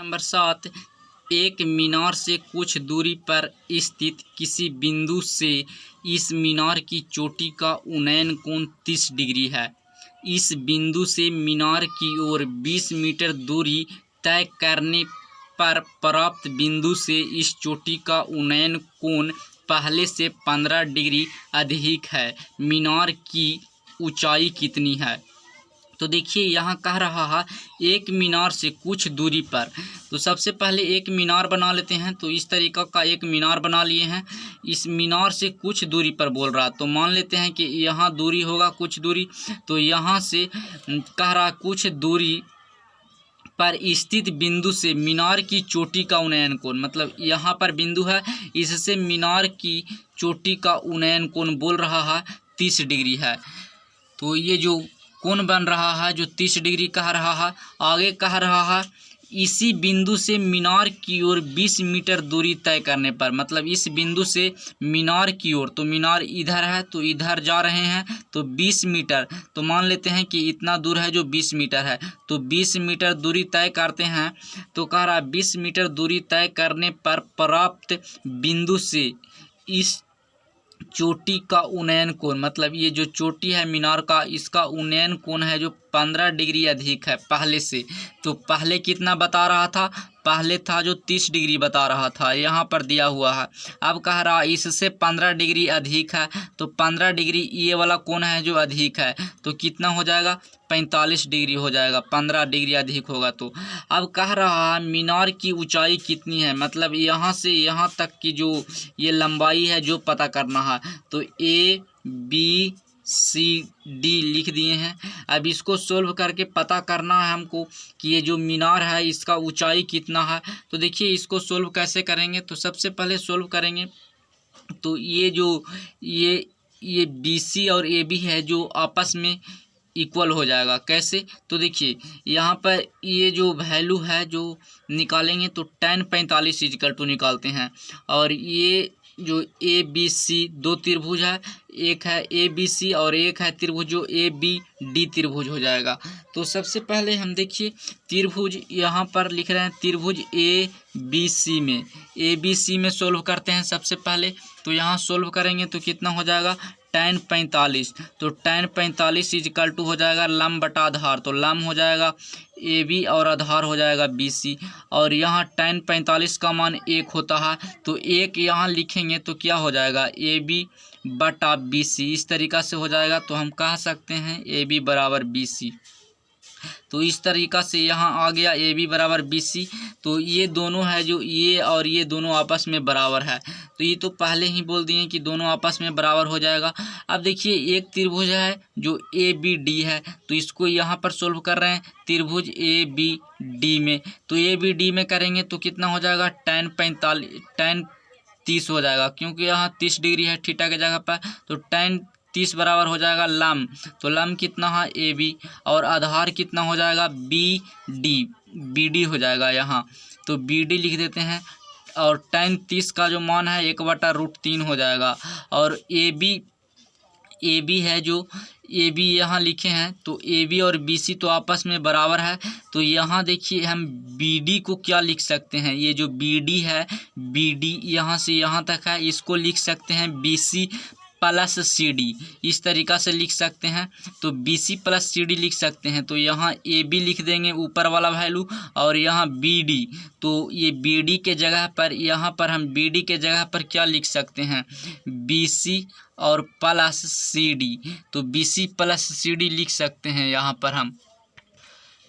Number 7, एक मीनार से कुछ दूरी पर स्थित किसी बिंदु से इस मीनार की चोटी का उन्नयन कोण 30 डिग्री है। इस बिंदु से मीनार की ओर 20 मीटर दूरी तय करने पर प्राप्त बिंदु से इस चोटी का उन्नयन कोण पहले से 15 डिग्री अधिक है। मीनार की ऊंचाई कितनी है? तो देखिए यहाँ कह रहा है एक मीनार से कुछ दूरी पर। तो सबसे पहले एक मीनार बना लेते हैं। तो इस तरीक़ा का एक मीनार बना लिए हैं। इस मीनार से कुछ दूरी पर बोल रहा है, तो मान लेते हैं कि यहाँ दूरी होगा कुछ दूरी। तो यहाँ से कह रहा कुछ दूरी पर स्थित बिंदु से मीनार की चोटी का उन्नयन कोण, मतलब यहाँ पर बिंदु है, इससे मीनार की चोटी का उन्नयन कोण बोल रहा है 30 डिग्री है। तो ये जो कोण बन रहा है जो 30 डिग्री कह रहा है। आगे कह रहा है इसी बिंदु से मीनार की ओर 20 मीटर दूरी तय करने पर, मतलब इस बिंदु से मीनार की ओर, तो मीनार इधर है तो इधर जा रहे हैं तो 20 मीटर, तो मान लेते हैं कि इतना दूर है जो 20 मीटर है, तो 20 मीटर दूरी तय करते हैं। तो कह रहा 20 मीटर दूरी तय करने पर प्राप्त बिंदु से इस चोटी का उन्नयन कोण, मतलब ये जो चोटी है मीनार का, इसका उन्नयन कोण है जो 15 डिग्री अधिक है पहले से। तो पहले कितना बता रहा था? पहले था जो 30 डिग्री बता रहा था, यहाँ पर दिया हुआ है। अब कह रहा इससे 15 डिग्री अधिक है, तो 15 डिग्री ये वाला कोण है जो अधिक है, तो कितना हो जाएगा? 45 डिग्री हो जाएगा। 15 डिग्री अधिक होगा तो। अब कह रहा है मीनार की ऊंचाई कितनी है, मतलब यहाँ से यहाँ तक की जो ये लंबाई है जो पता करना है। तो ABCD लिख दिए हैं। अब इसको सोल्व करके पता करना है हमको कि ये जो मीनार है इसका ऊंचाई कितना है। तो देखिए इसको सोल्व कैसे करेंगे। तो सबसे पहले सोल्व करेंगे तो ये जो ये BC और AB है जो आपस में इक्वल हो जाएगा। कैसे? तो देखिए यहाँ पर ये जो वैल्यू है जो निकालेंगे तो tan 45 इक्वल टू निकालते हैं। और ये जो ABC दो त्रिभुज है, एक है ABC और एक है त्रिभुज जो ABD त्रिभुज हो जाएगा। तो सबसे पहले हम देखिए त्रिभुज यहाँ पर लिख रहे हैं त्रिभुज ABC में सोल्व करते हैं सबसे पहले। तो यहाँ सोल्व करेंगे तो कितना हो जाएगा? tan 45। तो tan 45 इक्वल टू हो जाएगा लंब बटा आधार, तो लंब हो जाएगा AB और आधार हो जाएगा BC। और यहाँ tan 45 का मान 1 होता है, तो 1 यहाँ लिखेंगे तो क्या हो जाएगा? AB बटा BC, इस तरीक़ा से हो जाएगा। तो हम कह सकते हैं AB बराबर BC। तो इस तरीक़ा से यहाँ आ गया AB बराबर BC। तो ये दोनों है जो ये और ये दोनों आपस में बराबर है, तो ये तो पहले ही बोल दिए कि दोनों आपस में बराबर हो जाएगा। अब देखिए एक त्रिभुज है जो ABD है, तो इसको यहाँ पर सोल्व कर रहे हैं त्रिभुज ABD में। तो ABD में करेंगे तो कितना हो जाएगा? tan 30 हो जाएगा, क्योंकि यहाँ 30 डिग्री है थीटा के जगह पर। तो tan 30 बराबर हो जाएगा लंब, तो लंब कितना है? AB। और आधार कितना हो जाएगा? BD हो जाएगा यहाँ, तो BD लिख देते हैं। और tan 30 का जो मान है 1/√3 हो जाएगा। और AB है जो AB यहाँ लिखे हैं, तो AB और BC तो आपस में बराबर है। तो यहाँ देखिए हम BD को क्या लिख सकते हैं? ये जो BD है, BD यहाँ से यहाँ तक है, इसको लिख सकते हैं BC प्लस CD, इस तरीक़ा से लिख सकते हैं। तो BC प्लस CD लिख सकते हैं। तो यहाँ AB लिख देंगे ऊपर वाला वैल्यू, और यहाँ BD, तो ये BD के जगह पर, यहाँ पर हम BD के जगह पर क्या लिख सकते हैं? BC और प्लस CD, तो BC प्लस CD लिख सकते हैं यहाँ पर हम।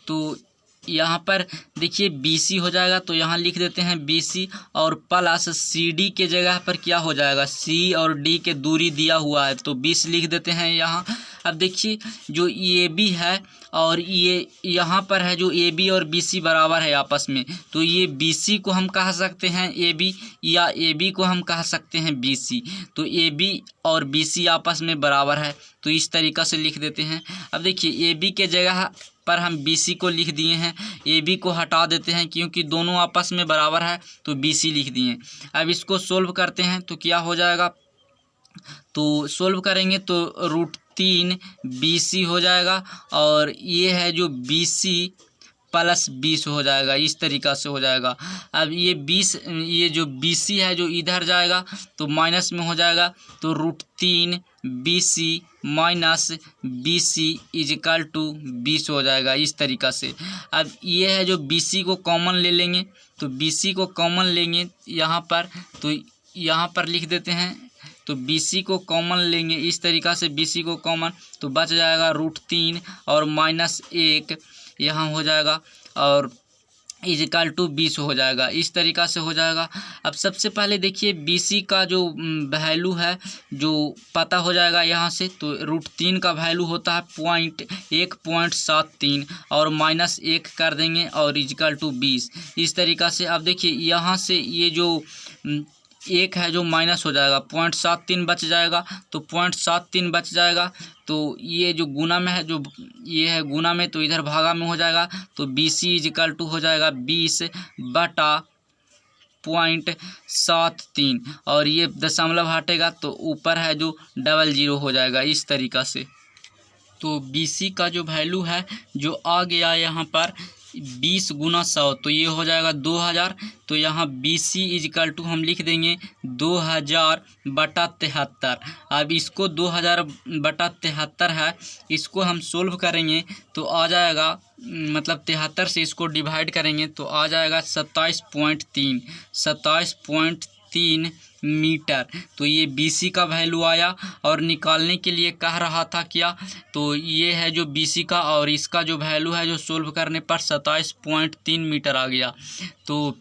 तो यहाँ पर देखिए BC हो जाएगा, तो यहाँ लिख देते हैं BC और प्लस CD के जगह पर क्या हो जाएगा? C और D के दूरी दिया हुआ है, तो 20 लिख देते हैं यहाँ। अब देखिए जो AB है और ये यहाँ पर है जो AB और BC बराबर है आपस में, तो ये BC को हम कह सकते हैं AB, या AB को हम कह सकते हैं BC। तो AB और BC आपस में बराबर है, तो इस तरीक़ा से लिख देते हैं। अब देखिए AB के जगह पर हम BC को लिख दिए हैं, AB को हटा देते हैं क्योंकि दोनों आपस में बराबर है, तो BC लिख दिए। अब इसको सोल्व करते हैं तो क्या हो जाएगा? तो सोल्व करेंगे तो √3 BC हो जाएगा। और ये है जो BC प्लस 20 हो जाएगा। इस तरीक़ा से हो जाएगा। अब ये 20, ये जो BC है जो इधर जाएगा तो माइनस में हो जाएगा, तो √3 BC minus BC is equal to 20 हो जाएगा। इस तरीक़ा से अब ये है जो BC को कॉमन ले लेंगे, तो BC को कॉमन लेंगे यहाँ पर, तो यहाँ पर लिख देते हैं, तो BC को कॉमन लेंगे इस तरीक़ा से, BC को कॉमन तो बच जाएगा √3 और -1 यहाँ हो जाएगा और इजिकल टू 20 हो जाएगा। इस तरीक़ा से हो जाएगा। अब सबसे पहले देखिए BC का जो वैल्यू है जो पता हो जाएगा यहाँ से, तो √3 का वैल्यू होता है 1.73 और -1 कर देंगे और इजिकल टू 20। इस तरीक़ा से अब देखिए यहाँ से ये जो 1 है जो माइनस हो जाएगा, 0.73 बच जाएगा, तो 0.73 बच जाएगा, तो ये जो गुना में है, जो ये है गुना में, तो इधर भागा में हो जाएगा, तो BC इजिकल टू हो जाएगा 20/0.73 और ये दशमलव हटेगा तो ऊपर है जो 00 हो जाएगा। इस तरीक़ा से तो BC का जो वैल्यू है जो आ गया यहाँ पर 20 गुना 100, तो ये हो जाएगा 2000, तो यहाँ BC इजिकल टू हम लिख देंगे 2000/73। अब इसको 2000/73 है, इसको हम सोल्व करेंगे तो आ जाएगा, मतलब 73 से इसको डिवाइड करेंगे तो आ जाएगा 27.3 मीटर। तो ये BC का वैल्यू आया और निकालने के लिए कह रहा था क्या, तो ये है जो BC का और इसका जो वैल्यू है जो सोल्व करने पर 27.3 मीटर आ गया। तो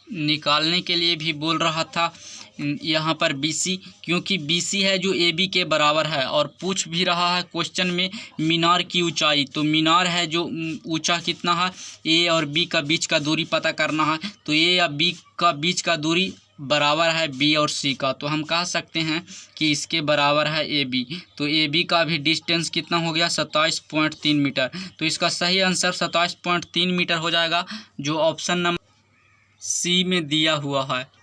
निकालने के लिए भी बोल रहा था यहाँ पर BC, क्योंकि BC है जो AB के बराबर है और पूछ भी रहा है क्वेश्चन में मीनार की ऊंचाई, तो मीनार है जो ऊंचा कितना है, A और B का बीच का दूरी पता करना है, तो A या B का बीच का दूरी बराबर है B और C का, तो हम कह सकते हैं कि इसके बराबर है AB। तो AB का भी डिस्टेंस कितना हो गया 27.3 मीटर। तो इसका सही आंसर 27.3 मीटर हो जाएगा जो ऑप्शन नंबर C में दिया हुआ है।